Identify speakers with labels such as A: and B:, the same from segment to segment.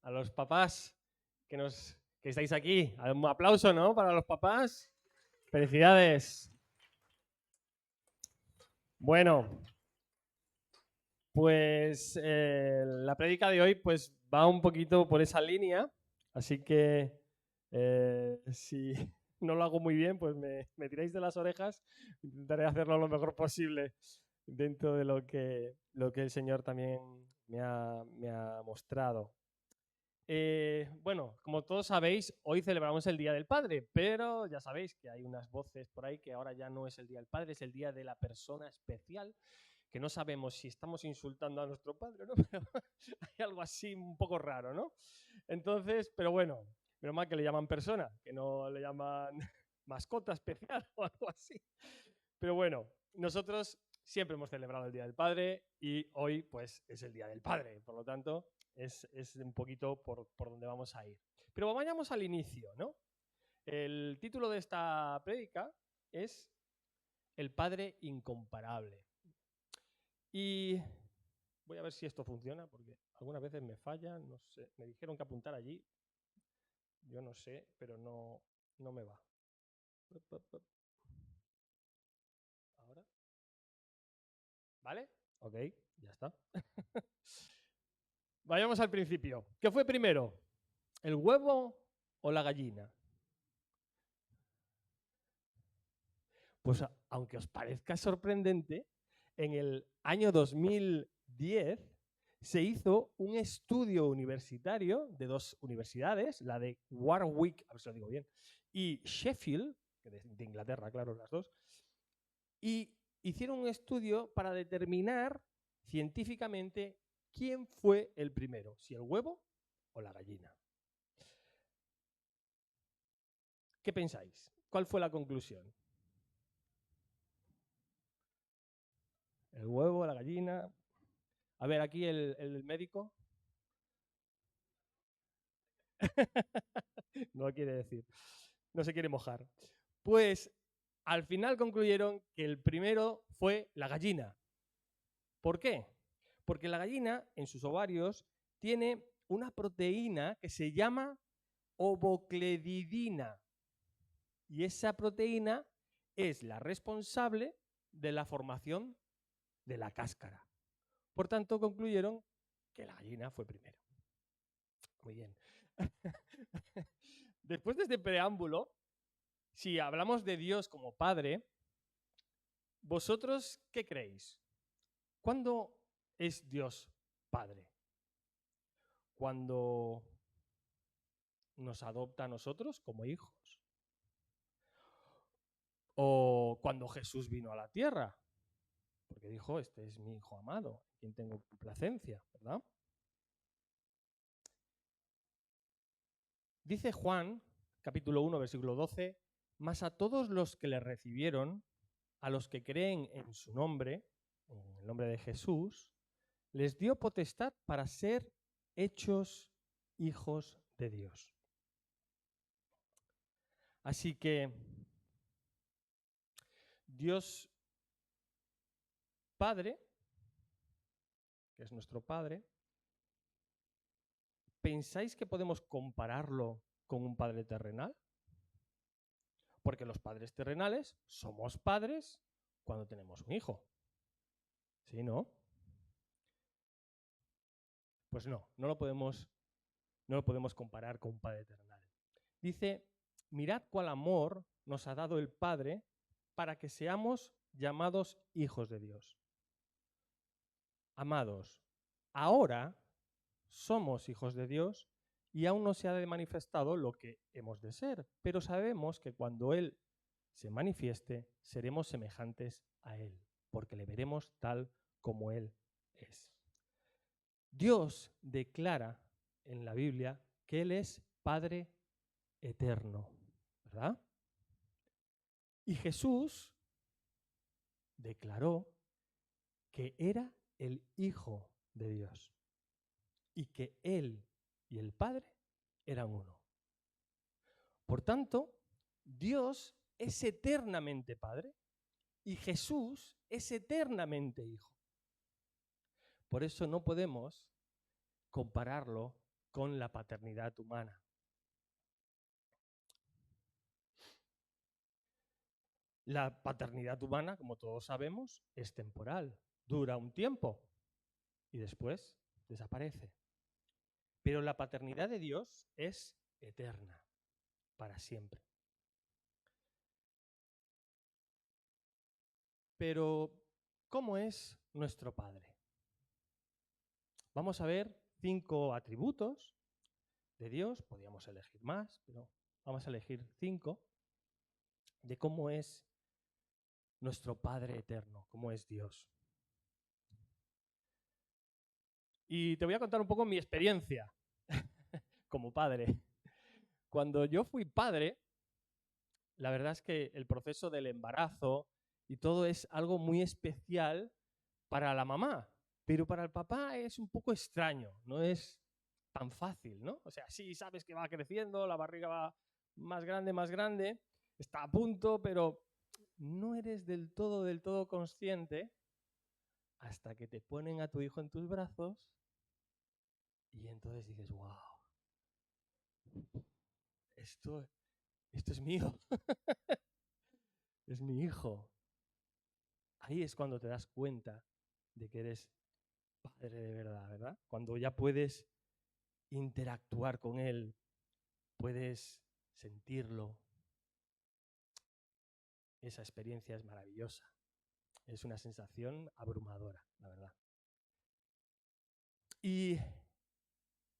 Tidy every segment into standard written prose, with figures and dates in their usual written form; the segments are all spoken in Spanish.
A: a los papás que estáis aquí. Un aplauso, ¿no? Para los papás. Felicidades. Bueno, pues la prédica de hoy pues va un poquito por esa línea, así que si no lo hago muy bien, pues me tiráis de las orejas. Intentaré hacerlo lo mejor posible dentro de lo que el Señor también me ha mostrado. Bueno, como todos sabéis, hoy celebramos el Día del Padre, pero ya sabéis que hay unas voces por ahí que ahora ya no es el Día del Padre, es el Día de la Persona Especial, que no sabemos si estamos insultando a nuestro padre o no, pero hay algo así un poco raro, ¿no? Entonces, pero bueno, menos mal que le llaman persona, que no le llaman mascota especial o algo así. Pero bueno, nosotros siempre hemos celebrado el Día del Padre y hoy pues es el Día del Padre, por lo tanto es un poquito por donde vamos a ir. Pero vayamos al inicio, ¿no? El título de esta prédica es El Padre Incomparable. Y voy a ver si esto funciona, porque algunas veces me falla, no sé. Me dijeron que apuntar allí. Yo no sé, pero no me va. ¿Ahora? ¿Vale? Ok, ya está. Vayamos al principio. ¿Qué fue primero? ¿El huevo o la gallina? Pues aunque os parezca sorprendente, en el año 2010 se hizo un estudio universitario de dos universidades, la de Warwick, a ver si lo digo bien, y Sheffield, de Inglaterra, claro, las dos, y hicieron un estudio para determinar científicamente quién fue el primero, si el huevo o la gallina. ¿Qué pensáis? ¿Cuál fue la conclusión? ¿El huevo, la gallina? A ver, aquí el médico. No quiere decir. No se quiere mojar. Pues al final concluyeron que el primero fue la gallina. ¿Por qué? Porque la gallina en sus ovarios tiene una proteína que se llama ovocledidina. Y esa proteína es la responsable de la formación de la cáscara. Por tanto, concluyeron que la gallina fue primero. Muy bien. Después de este preámbulo, si hablamos de Dios como Padre, ¿vosotros qué creéis? ¿Cuándo es Dios Padre? ¿Cuando nos adopta a nosotros como hijos? ¿O cuando Jesús vino a la tierra? Porque dijo, este es mi hijo amado, en quien tengo complacencia, ¿verdad? Dice Juan, capítulo 1, versículo 12, mas a todos los que le recibieron, a los que creen en su nombre, en el nombre de Jesús, les dio potestad para ser hechos hijos de Dios. Así que Dios Padre, que es nuestro Padre, ¿pensáis que podemos compararlo con un padre terrenal? Porque los padres terrenales somos padres cuando tenemos un hijo. ¿Sí, no? Pues no lo podemos comparar con un padre terrenal. Dice, mirad cuál amor nos ha dado el Padre para que seamos llamados hijos de Dios. Amados, ahora somos hijos de Dios y aún no se ha manifestado lo que hemos de ser, pero sabemos que cuando Él se manifieste, seremos semejantes a Él, porque le veremos tal como Él es. Dios declara en la Biblia que Él es Padre eterno, ¿verdad? Y Jesús declaró que era el Hijo de Dios y que Él y el Padre eran uno. Por tanto, Dios es eternamente Padre y Jesús es eternamente Hijo. Por eso no podemos compararlo con la paternidad humana. La paternidad humana, como todos sabemos, es temporal, dura un tiempo y después desaparece. Pero la paternidad de Dios es eterna, para siempre. Pero, ¿cómo es nuestro Padre? Vamos a ver 5 atributos de Dios, podríamos elegir más, pero vamos a elegir 5, de cómo es nuestro Padre eterno, cómo es Dios. Y te voy a contar un poco mi experiencia como padre. Cuando yo fui padre, la verdad es que el proceso del embarazo y todo es algo muy especial para la mamá, pero para el papá es un poco extraño, no es tan fácil, ¿no? O sea, sí sabes que va creciendo, la barriga va más grande, está a punto, pero no eres del todo consciente hasta que te ponen a tu hijo en tus brazos y entonces dices, wow, esto es mío, es mi hijo. Ahí es cuando te das cuenta de que eres padre de verdad, ¿verdad? Cuando ya puedes interactuar con él, puedes sentirlo. Esa experiencia es maravillosa. Es una sensación abrumadora, la verdad. Y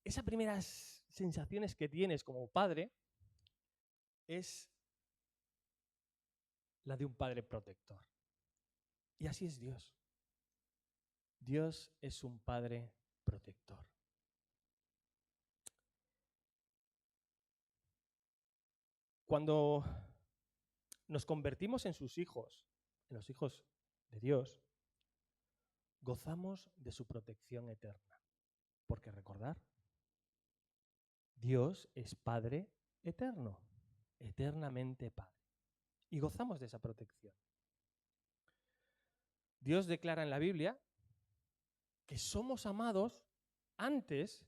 A: esas primeras sensaciones que tienes como padre es la de un padre protector. Y así es Dios. Dios es un padre protector. Cuando nos convertimos en sus hijos, en los hijos de Dios, gozamos de su protección eterna. Porque recordar, Dios es Padre eterno, eternamente Padre. Y gozamos de esa protección. Dios declara en la Biblia que somos amados antes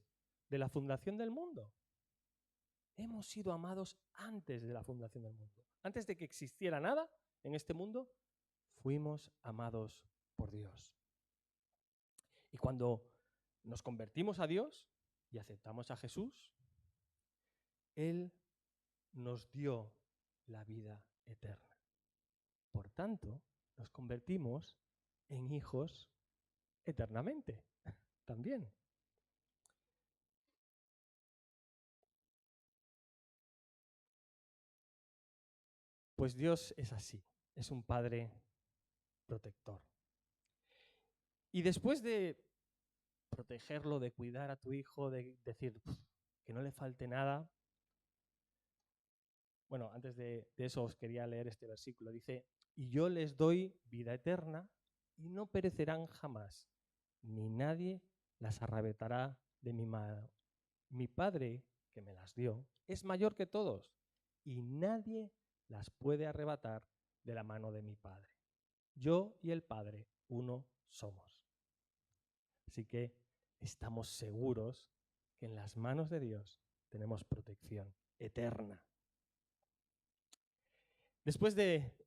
A: de la fundación del mundo. Hemos sido amados antes de la fundación del mundo. Antes de que existiera nada en este mundo, fuimos amados por Dios. Y cuando nos convertimos a Dios y aceptamos a Jesús, Él nos dio la vida eterna. Por tanto, nos convertimos en hijos eternamente también. Pues Dios es así, es un Padre protector. Y después de protegerlo, de cuidar a tu hijo, de decir que no le falte nada, bueno, antes de eso os quería leer este versículo. Dice, y yo les doy vida eterna y no perecerán jamás, ni nadie las arrebatará de mi mano. Mi Padre, que me las dio, es mayor que todos y nadie las puede arrebatar de la mano de mi Padre. Yo y el Padre, uno somos. Así que estamos seguros que en las manos de Dios tenemos protección eterna. Después de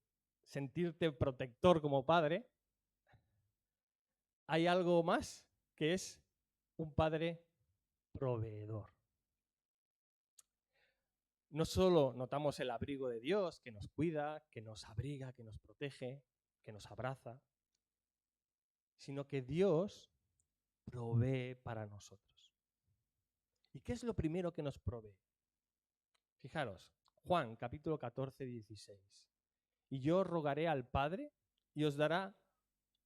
A: sentirte protector como padre, hay algo más que es un padre proveedor. No solo notamos el abrigo de Dios que nos cuida, que nos abriga, que nos protege, que nos abraza, sino que Dios provee para nosotros. ¿Y qué es lo primero que nos provee? Fijaros, Juan capítulo 14, 16. Y yo rogaré al Padre y os dará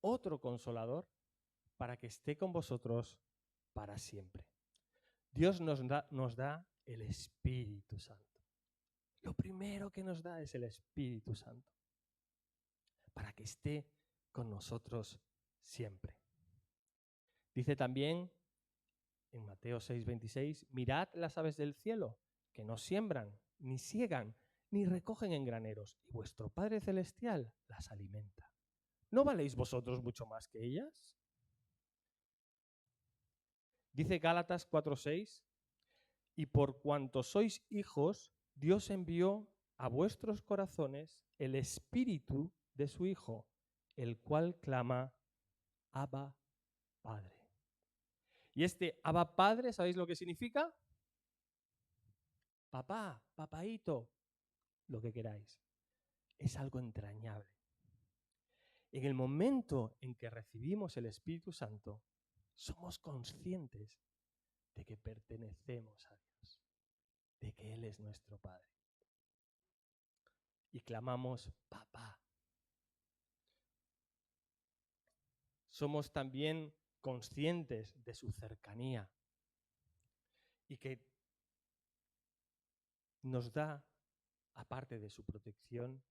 A: otro consolador para que esté con vosotros para siempre. Dios nos da el Espíritu Santo. Lo primero que nos da es el Espíritu Santo para que esté con nosotros siempre. Dice también en Mateo 6:26, mirad las aves del cielo, que no siembran, ni siegan, ni recogen en graneros, y vuestro Padre Celestial las alimenta. ¿No valéis vosotros mucho más que ellas? Dice Gálatas 4:6, Y por cuanto sois hijos, Dios envió a vuestros corazones el Espíritu de su Hijo, el cual clama, Abba, Padre. Y este Abba, Padre, ¿sabéis lo que significa? Papá, papaíto, lo que queráis. Es algo entrañable. En el momento en que recibimos el Espíritu Santo, somos conscientes de que pertenecemos a Dios, de que Él es nuestro Padre. Y clamamos, papá. Somos también conscientes de su cercanía y que nos da, aparte de su protección,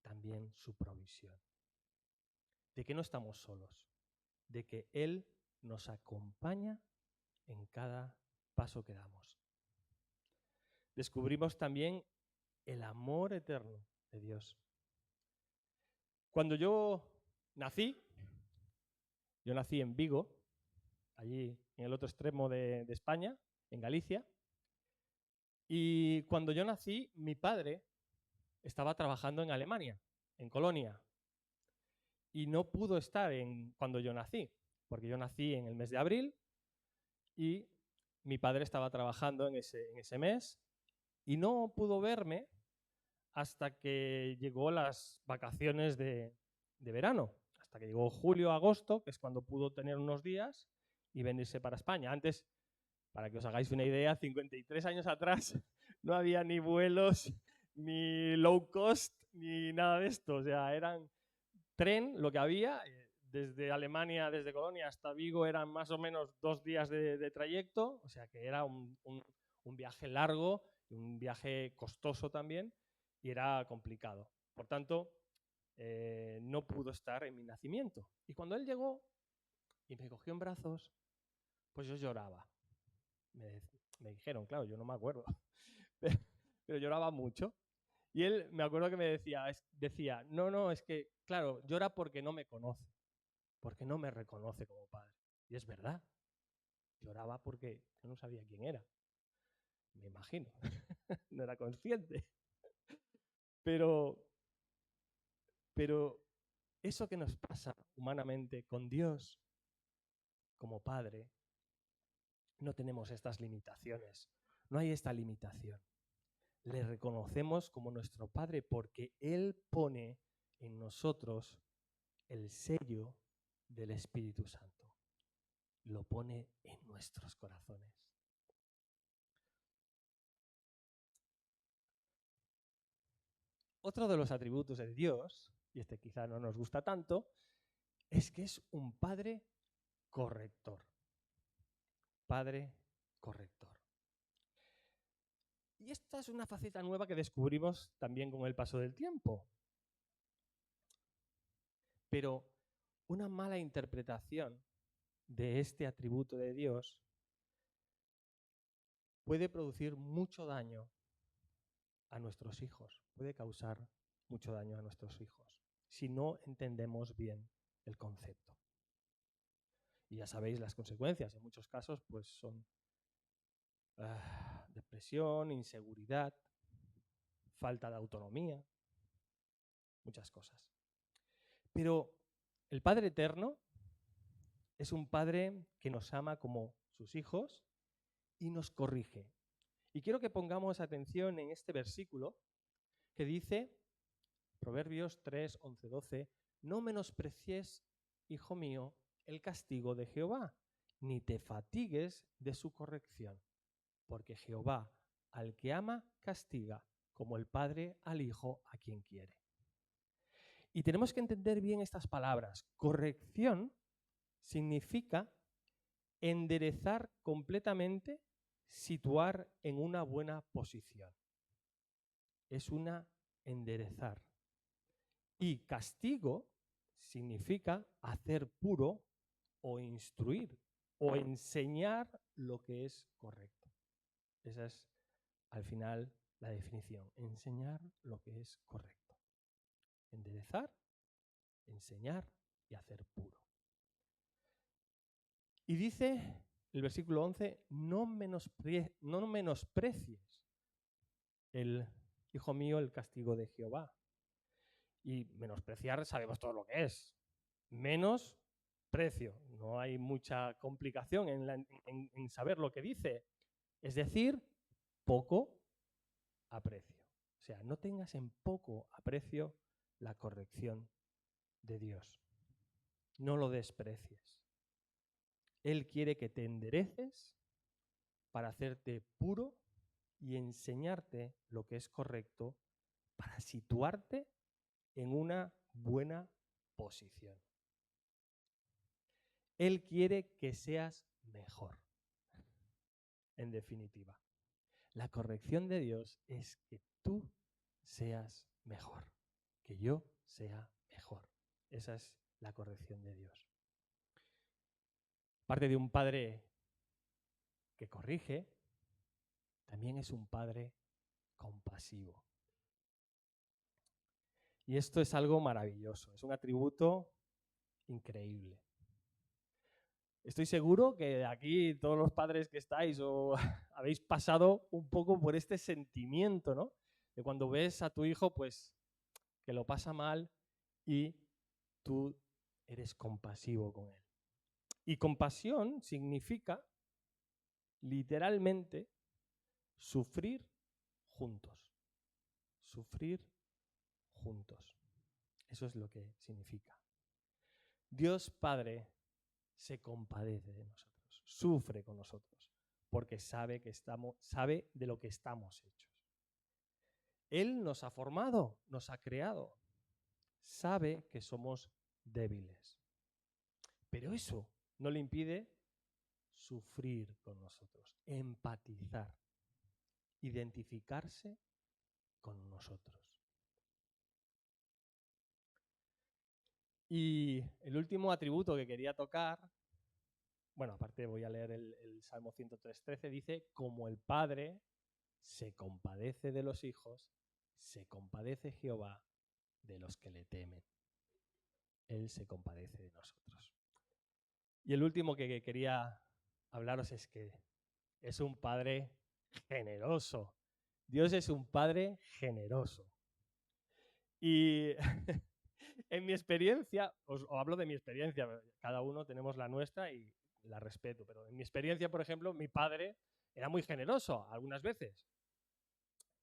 A: también su provisión. De que no estamos solos, de que Él nos acompaña en cada paso que damos. Descubrimos también el amor eterno de Dios. Cuando yo nací en Vigo, allí en el otro extremo de España, en Galicia, y cuando yo nací, mi padre estaba trabajando en Alemania, en Colonia, y no pudo estar cuando yo nací, porque yo nací en el mes de abril y mi padre estaba trabajando en ese mes y no pudo verme hasta que llegó las vacaciones de verano, hasta que llegó julio, agosto, que es cuando pudo tener unos días y venirse para España. Antes, para que os hagáis una idea, 53 años atrás no había ni vuelos, ni low cost, ni nada de esto. O sea, eran tren lo que había. Desde Alemania, desde Colonia hasta Vigo eran más o menos 2 días de trayecto. O sea que era un viaje largo, un viaje costoso también y era complicado. Por tanto, no pudo estar en mi nacimiento. Y cuando él llegó y me cogió en brazos, pues yo lloraba. Me dijeron, claro, yo no me acuerdo, pero lloraba mucho. Y él, me acuerdo que me decía, no, es que, claro, llora porque no me conoce, porque no me reconoce como padre. Y es verdad, lloraba porque yo no sabía quién era, me imagino, no era consciente. Pero eso que nos pasa humanamente con Dios como Padre, no tenemos estas limitaciones, no hay esta limitación. Le reconocemos como nuestro Padre porque Él pone en nosotros el sello del Espíritu Santo. Lo pone en nuestros corazones. Otro de los atributos de Dios, y este quizá no nos gusta tanto, es que es un Padre corrector. Padre corrector. Y esta es una faceta nueva que descubrimos también con el paso del tiempo. Pero una mala interpretación de este atributo de Dios puede producir mucho daño a nuestros hijos, puede causar mucho daño a nuestros hijos, si no entendemos bien el concepto. Y ya sabéis las consecuencias, en muchos casos pues son depresión, inseguridad, falta de autonomía, muchas cosas. Pero el Padre Eterno es un Padre que nos ama como sus hijos y nos corrige. Y quiero que pongamos atención en este versículo que dice, Proverbios 3, 11, 12, no menosprecies, hijo mío, el castigo de Jehová, ni te fatigues de su corrección, porque Jehová al que ama castiga, como el padre al hijo a quien quiere. Y tenemos que entender bien estas palabras. Corrección significa enderezar completamente, situar en una buena posición. Es una enderezar. Y castigo significa hacer puro o instruir o enseñar lo que es correcto. Esa es, al final, la definición. Enseñar lo que es correcto. Enderezar, enseñar y hacer puro. Y dice el versículo 11, no menosprecies el, hijo mío, el castigo de Jehová. Y menospreciar sabemos todo lo que es. Menos precio. No hay mucha complicación en saber lo que dice. Es decir, poco aprecio. O sea, no tengas en poco aprecio la corrección de Dios. No lo desprecies. Él quiere que te endereces para hacerte puro y enseñarte lo que es correcto para situarte en una buena posición. Él quiere que seas mejor. En definitiva, la corrección de Dios es que tú seas mejor, que yo sea mejor. Esa es la corrección de Dios. Parte de un padre que corrige, también es un padre compasivo. Y esto es algo maravilloso, es un atributo increíble. Estoy seguro que aquí todos los padres que estáis o habéis pasado un poco por este sentimiento, ¿no? De cuando ves a tu hijo, pues, que lo pasa mal y tú eres compasivo con él. Y compasión significa, literalmente, sufrir juntos. Sufrir juntos. Eso es lo que significa. Dios Padre se compadece de nosotros, sufre con nosotros, porque sabe de lo que estamos hechos. Él nos ha formado, nos ha creado, sabe que somos débiles. Pero eso no le impide sufrir con nosotros, empatizar, identificarse con nosotros. Y el último atributo que quería tocar, bueno, aparte voy a leer el Salmo 103:13, dice, como el Padre se compadece de los hijos, se compadece Jehová de los que le temen. Él se compadece de nosotros. Y el último que quería hablaros es que es un Padre generoso. Dios es un Padre generoso. Y en mi experiencia, os hablo de mi experiencia, cada uno tenemos la nuestra y la respeto, pero en mi experiencia, por ejemplo, mi padre era muy generoso algunas veces.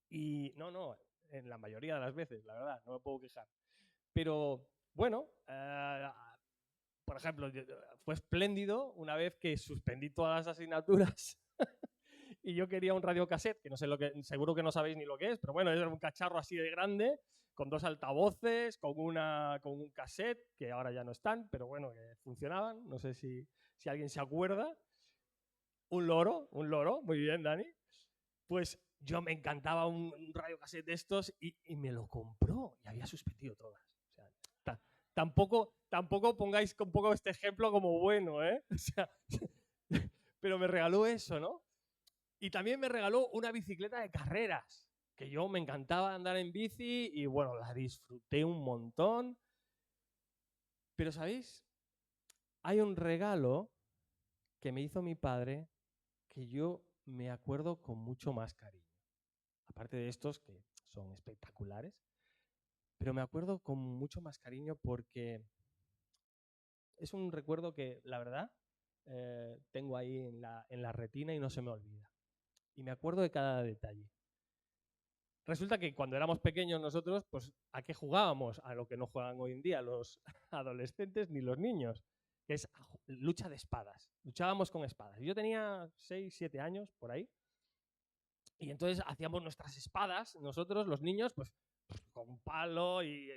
A: Y no, en la mayoría de las veces, la verdad, no me puedo quejar. Pero bueno, por ejemplo, fue espléndido una vez que suspendí todas las asignaturas y yo quería un radiocassette, que no sé seguro que no sabéis ni lo que es, pero bueno, era un cacharro así de grande, con 2 altavoces, con un cassette, que ahora ya no están, pero bueno, que funcionaban, no sé si alguien se acuerda. Un loro, muy bien, Dani. Pues yo me encantaba un radiocassette de estos y me lo compró y había suspendido todas. O sea, tampoco pongáis un poco este ejemplo como bueno, ¿eh? O sea, pero me regaló eso, ¿no? Y también me regaló una bicicleta de carreras, que yo me encantaba andar en bici y bueno, la disfruté un montón. Pero ¿sabéis? Hay un regalo que me hizo mi padre que yo me acuerdo con mucho más cariño. Aparte de estos que son espectaculares, pero me acuerdo con mucho más cariño porque es un recuerdo que, la verdad, tengo ahí en la retina y no se me olvida. Y me acuerdo de cada detalle. Resulta que cuando éramos pequeños nosotros, pues ¿a qué jugábamos? A lo que no juegan hoy en día los adolescentes ni los niños, que es lucha de espadas. Luchábamos con espadas. Yo tenía 6, 7 años, por ahí, y entonces hacíamos nuestras espadas, nosotros, los niños, pues con un palo y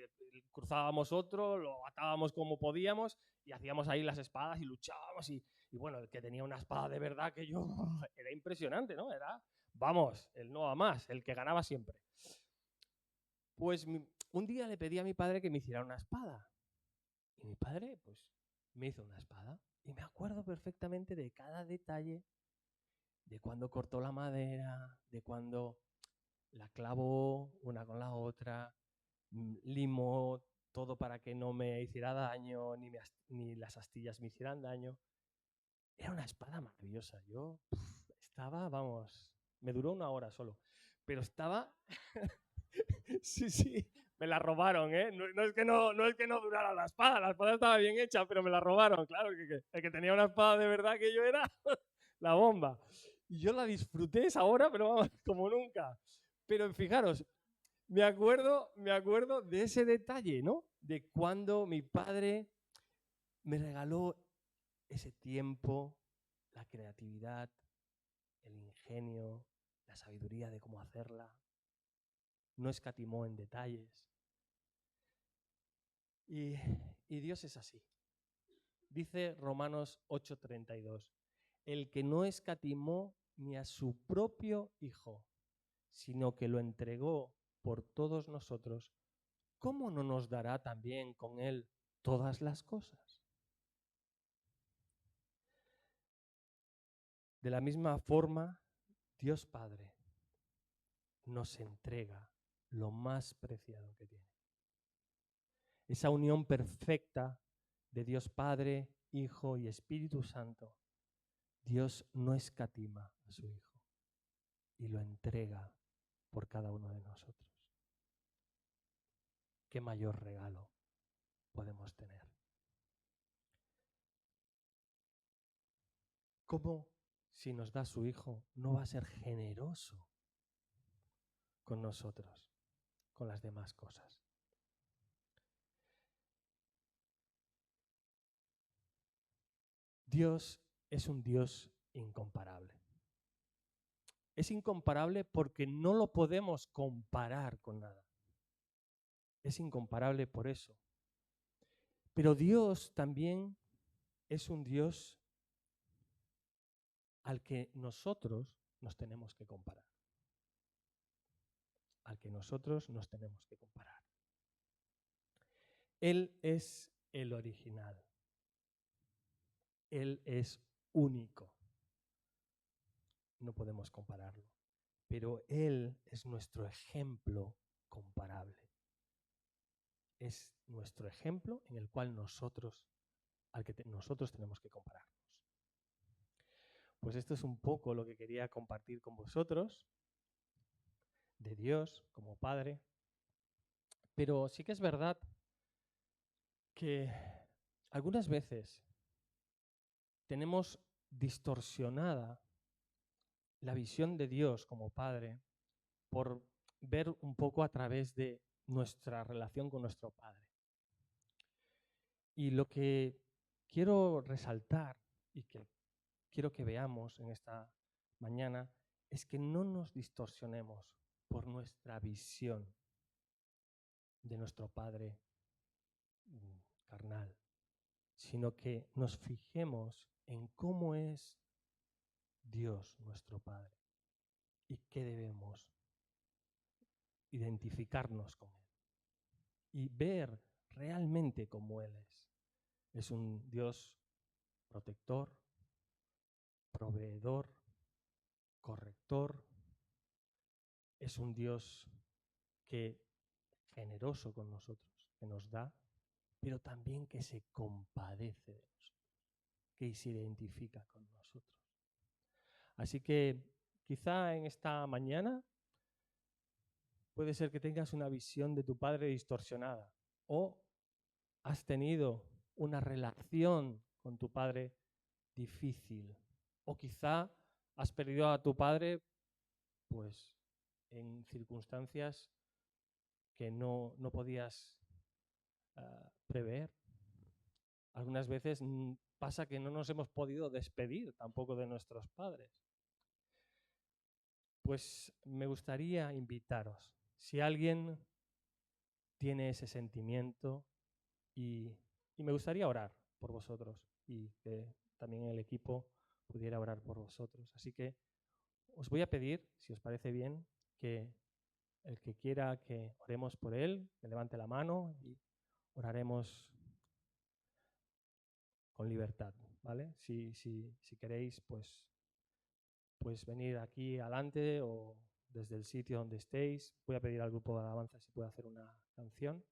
A: cruzábamos otro, lo atábamos como podíamos y hacíamos ahí las espadas y luchábamos y bueno, el que tenía una espada de verdad que yo, era impresionante, ¿no? Era, vamos, el no a más, el que ganaba siempre. Pues un día le pedí a mi padre que me hiciera una espada y mi padre, pues, me hizo una espada y me acuerdo perfectamente de cada detalle, de cuando cortó la madera, de cuando la clavó una con la otra, limó todo para que no me hiciera daño, ni las astillas me hicieran daño. Era una espada maravillosa. Yo estaba, vamos, me duró 1 hora solo, pero estaba, sí, sí, me la robaron, ¿eh? No es que no durara la espada estaba bien hecha, pero me la robaron, claro, que el que tenía una espada de verdad que yo era la bomba. Y yo la disfruté esa hora, pero vamos, como nunca. Pero fijaros, me acuerdo de ese detalle, ¿no? De cuando mi padre me regaló ese tiempo, la creatividad, el ingenio, la sabiduría de cómo hacerla. No escatimó en detalles. Y, y Dios es así. Dice Romanos 8:32, el que no escatimó ni a su propio Hijo, sino que lo entregó por todos nosotros, ¿cómo no nos dará también con él todas las cosas? De la misma forma, Dios Padre nos entrega lo más preciado que tiene. Esa unión perfecta de Dios Padre, Hijo y Espíritu Santo. Dios no escatima a su Hijo y lo entrega por cada uno de nosotros. ¿Qué mayor regalo podemos tener? ¿Cómo, si nos da su Hijo, no va a ser generoso con nosotros, con las demás cosas? Dios es un Dios incomparable. Es incomparable porque no lo podemos comparar con nada. Es incomparable por eso. Pero Dios también es un Dios al que nosotros nos tenemos que comparar. Al que nosotros nos tenemos que comparar. Él es el original. Él es único. No podemos compararlo. Pero Él es nuestro ejemplo comparable. Es nuestro ejemplo en el cual nosotros tenemos que compararnos. Pues esto es un poco lo que quería compartir con vosotros, de Dios como Padre. Pero sí que es verdad que algunas veces tenemos distorsionada la visión de Dios como Padre por ver un poco a través de nuestra relación con nuestro Padre. Y lo que quiero resaltar y que quiero que veamos en esta mañana es que no nos distorsionemos por nuestra visión de nuestro Padre carnal, sino que nos fijemos en cómo es Dios nuestro Padre y qué debemos identificarnos con Él y ver realmente cómo Él es. Es un Dios protector, proveedor, corrector. Es un Dios que generoso con nosotros, que nos da, pero también que se compadece de nosotros, que se identifica con nosotros. Así que quizá en esta mañana puede ser que tengas una visión de tu Padre distorsionada o has tenido una relación con tu Padre difícil o quizá has perdido a tu Padre pues en circunstancias que no podías prever. Algunas veces pasa que no nos hemos podido despedir tampoco de nuestros padres. Pues me gustaría invitaros, si alguien tiene ese sentimiento y me gustaría orar por vosotros y que también el equipo pudiera orar por vosotros. Así que os voy a pedir, si os parece bien, que el que quiera que oremos por él, que levante la mano y oraremos con libertad, ¿vale? Si queréis, pues venir aquí adelante o desde el sitio donde estéis. Voy a pedir al grupo de alabanza si puede hacer una canción.